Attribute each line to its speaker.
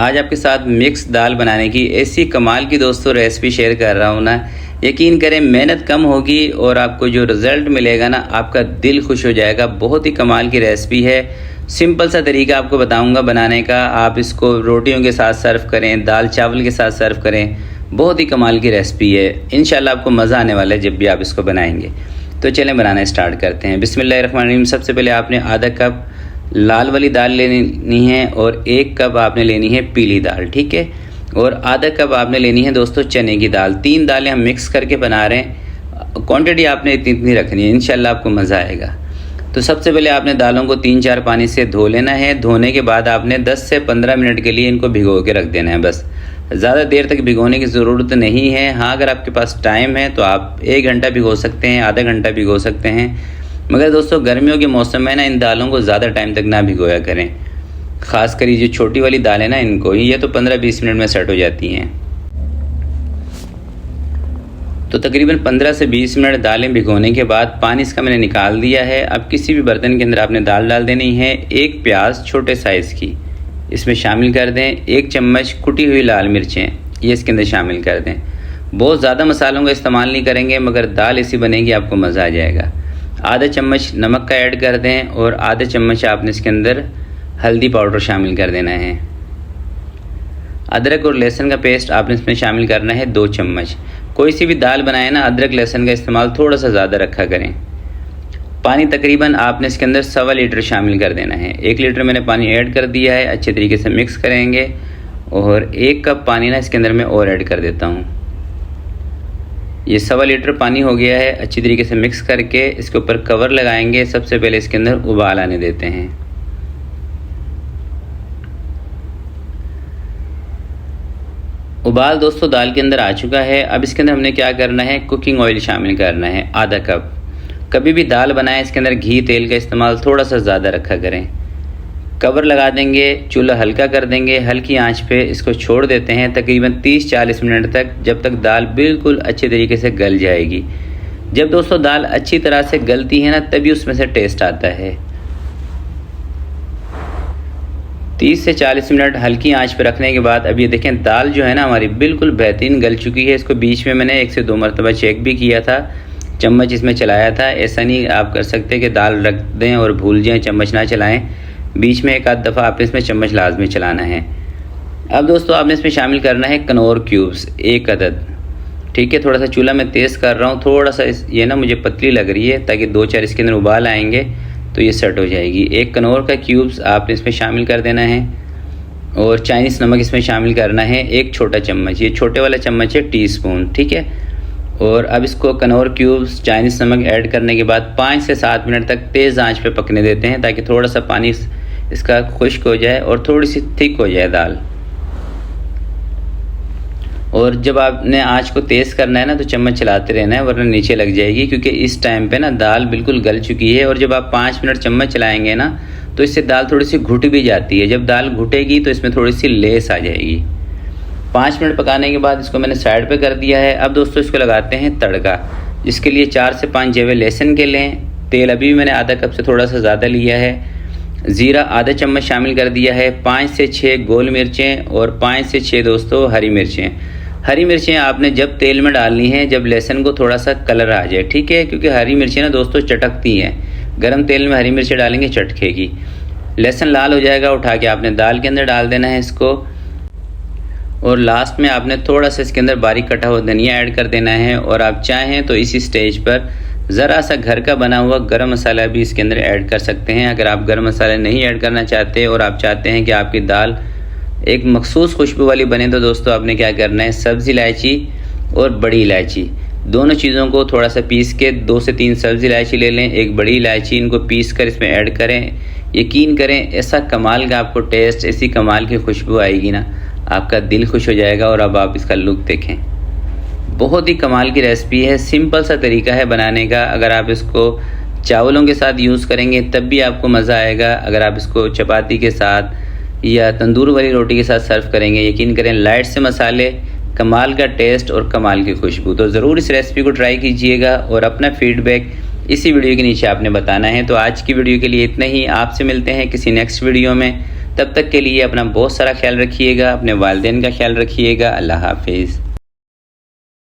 Speaker 1: आज आपके साथ मिक्स दाल बनाने की ऐसी कमाल की दोस्तों रेसिपी शेयर कर रहा हूँ ना। यकीन करें मेहनत कम होगी और आपको जो रिज़ल्ट मिलेगा ना आपका दिल खुश हो जाएगा। बहुत ही कमाल की रेसिपी है। सिंपल सा तरीका आपको बताऊंगा बनाने का। आप इसको रोटियों के साथ सर्व करें, दाल चावल के साथ सर्व करें। बहुत ही कमाल की रेसिपी है। इंशाल्लाह आपको मज़ा आने वाला है जब भी आप इसको बनाएंगे। तो चलें बनाना स्टार्ट करते हैं। बिस्मिल्लाहिर्रहमानिर्रहीम। सबसे पहले आपने आधा कप लाल वाली दाल लेनी है और 1 कप आपने लेनी है पीली दाल, ठीक है। और आधा कप आपने लेनी है दोस्तों चने की दाल। 3 दालें हम मिक्स करके बना रहे हैं। क्वांटिटी आपने इतनी रखनी है, इंशाल्लाह आपको मज़ा आएगा। तो सबसे पहले आपने दालों को 3-4 पानी से धो लेना है। धोने के बाद आपने 10 से 15 मिनट के लिए इनको भिगो के रख देना है। बस ज़्यादा देर तक भिगोने की ज़रूरत नहीं है। हाँ, अगर आपके पास टाइम है तो आप 1 घंटा भिगो सकते हैं, आधा घंटा भिगो सकते हैं। मगर दोस्तों गर्मियों के मौसम में ना इन दालों को ज़्यादा टाइम तक ना भिगोया करें। ख़ासकर ये जो छोटी वाली दाल है ना, इनको ये तो 15-20 मिनट में सेट हो जाती हैं। तो तकरीबन 15 से 20 मिनट दालें भिगोने के बाद पानी इसका मैंने निकाल दिया है। अब किसी भी बर्तन के अंदर आपने दाल डाल देनी है। 1 प्याज छोटे साइज़ की इसमें शामिल कर दें। 1 चम्मच कुटी हुई लाल मिर्चें ये इसके अंदर शामिल कर दें। बहुत ज़्यादा मसालों का इस्तेमाल नहीं करेंगे, मगर दाल ऐसी बनेगी आपको मज़ा आ जाएगा। आधा चम्मच नमक का ऐड कर दें और आधा चम्मच आपने इसके अंदर हल्दी पाउडर शामिल कर देना है। अदरक और लहसुन का पेस्ट आपने इसमें शामिल करना है 2 चम्मच। कोई सी भी दाल बनाए ना, अदरक लहसुन का इस्तेमाल थोड़ा सा ज़्यादा रखा करें। पानी तकरीबन आपने इसके अंदर 1.25 लीटर शामिल कर देना है। 1 लीटर मैंने पानी ऐड कर दिया है। अच्छे तरीके से मिक्स करेंगे और 1 कप पानी ना इसके अंदर मैं और ऐड कर देता हूँ। ये 1.25 लीटर पानी हो गया है। अच्छी तरीके से मिक्स करके इसके ऊपर कवर लगाएंगे। सबसे पहले इसके अंदर उबाल आने देते हैं। उबाल दोस्तों दाल के अंदर आ चुका है। अब इसके अंदर हमने क्या करना है, कुकिंग ऑयल शामिल करना है आधा कप। कभी भी दाल बनाएं इसके अंदर घी तेल का इस्तेमाल थोड़ा सा ज़्यादा रखा करें। कवर लगा देंगे, चूल्हा हल्का कर देंगे, हल्की आंच पे इसको छोड़ देते हैं तकरीबन 30-40 मिनट तक, जब तक दाल बिल्कुल अच्छे तरीके से गल जाएगी। जब दोस्तों दाल अच्छी तरह से गलती है ना, तभी उसमें से टेस्ट आता है। 30 से 40 मिनट हल्की आंच पे रखने के बाद अब ये देखें दाल जो है ना हमारी बिल्कुल बेहतरीन गल चुकी है। इसको बीच में मैंने 1 से 2 मरतबा चेक भी किया था, चम्मच इसमें चलाया था। ऐसा नहीं आप कर सकते कि दाल रख दें और भूल जाएं, चम्मच ना चलाएं। बीच में 1 आध दफ़ा आपने इसमें चम्मच लाजमी चलाना है। अब दोस्तों आपने इसमें शामिल करना है कनौर क्यूब्स 1 अदद, ठीक है। थोड़ा सा चूल्हा मैं तेज़ कर रहा हूँ, थोड़ा सा ये ना मुझे पतली लग रही है, ताकि 2-4 इसके अंदर उबाल आएंगे तो ये सेट हो जाएगी। 1 कनौर का क्यूब्स आपने इसमें शामिल कर देना है और चाइनीज़ नमक इसमें शामिल करना है 1 छोटा चम्मच। ये छोटे वाला चम्मच है टीस्पून, ठीक है। और अब इसको कनौर क्यूब्स चाइनीज़ नमक ऐड करने के बाद 5 से 7 मिनट तक तेज़ आंच पे पकने देते हैं, ताकि थोड़ा सा पानी इसका खुश्क हो जाए और थोड़ी सी थिक हो जाए दाल। और जब आपने आंच को तेज़ करना है ना, तो चम्मच चलाते रहना है, वरना नीचे लग जाएगी। क्योंकि इस टाइम पे ना दाल बिल्कुल गल चुकी है। और जब आप 5 मिनट चम्मच चलाएंगे ना, तो इससे दाल थोड़ी सी घुट भी जाती है। जब दाल घुटेगी तो इसमें थोड़ी सी लेस आ जाएगी। 5 मिनट पकाने के बाद इसको मैंने साइड पे कर दिया है। अब दोस्तों इसको लगाते हैं तड़का, जिसके लिए 4 से 5 जेवे लहसुन के लें। तेल अभी भी मैंने आधा कप से थोड़ा सा ज़्यादा लिया है। ज़ीरा आधा चम्मच शामिल कर दिया है। 5 से 6 गोल मिर्चें और 5 से 6 दोस्तों हरी मिर्चें। हरी मिर्चें आपने जब तेल में डालनी है जब लहसुन को थोड़ा सा कलर आ जाए, ठीक है। क्योंकि हरी मिर्चें ना दोस्तों चटकती हैं, गर्म तेल में हरी मिर्चें डालेंगे चटकेगी। लहसुन लाल हो जाएगा, उठा के आपने दाल के अंदर डाल देना है इसको। और लास्ट में आपने थोड़ा सा इसके अंदर बारीक कटा हुआ धनिया ऐड कर देना है। और आप चाहें तो इसी स्टेज पर ज़रा सा घर का बना हुआ गरम मसाला भी इसके अंदर ऐड कर सकते हैं। अगर आप गरम मसाला नहीं ऐड करना चाहते और आप चाहते हैं कि आपकी दाल एक मखसूस खुशबू वाली बने, तो दोस्तों आपने क्या करना है, सब्ज़ी इलायची और बड़ी इलायची दोनों चीज़ों को थोड़ा सा पीस के 2 से 3 सब्ज़ी इलायची ले लें, 1 बड़ी इलायची, इनको पीस कर इसमें ऐड करें। यकीन करें ऐसा कमाल का आपको टेस्ट, ऐसी कमाल की खुशबू आएगी ना, आपका दिल खुश हो जाएगा। और अब आप इसका लुक देखें, बहुत ही कमाल की रेसिपी है। सिंपल सा तरीका है बनाने का। अगर आप इसको चावलों के साथ यूज़ करेंगे तब भी आपको मज़ा आएगा। अगर आप इसको चपाती के साथ या तंदूर वाली रोटी के साथ सर्व करेंगे, यकीन करें लाइट से मसाले, कमाल का टेस्ट और कमाल की खुशबू। तो ज़रूर इस रेसिपी को ट्राई कीजिएगा और अपना फीडबैक इसी वीडियो के नीचे आपने बताना है। तो आज की वीडियो के लिए इतना ही। आपसे मिलते हैं किसी नेक्स्ट वीडियो में। तब तक के लिए अपना बहुत सारा ख्याल रखिएगा, अपने वालिदैन का ख्याल रखिएगा। अल्लाह हाफिज़।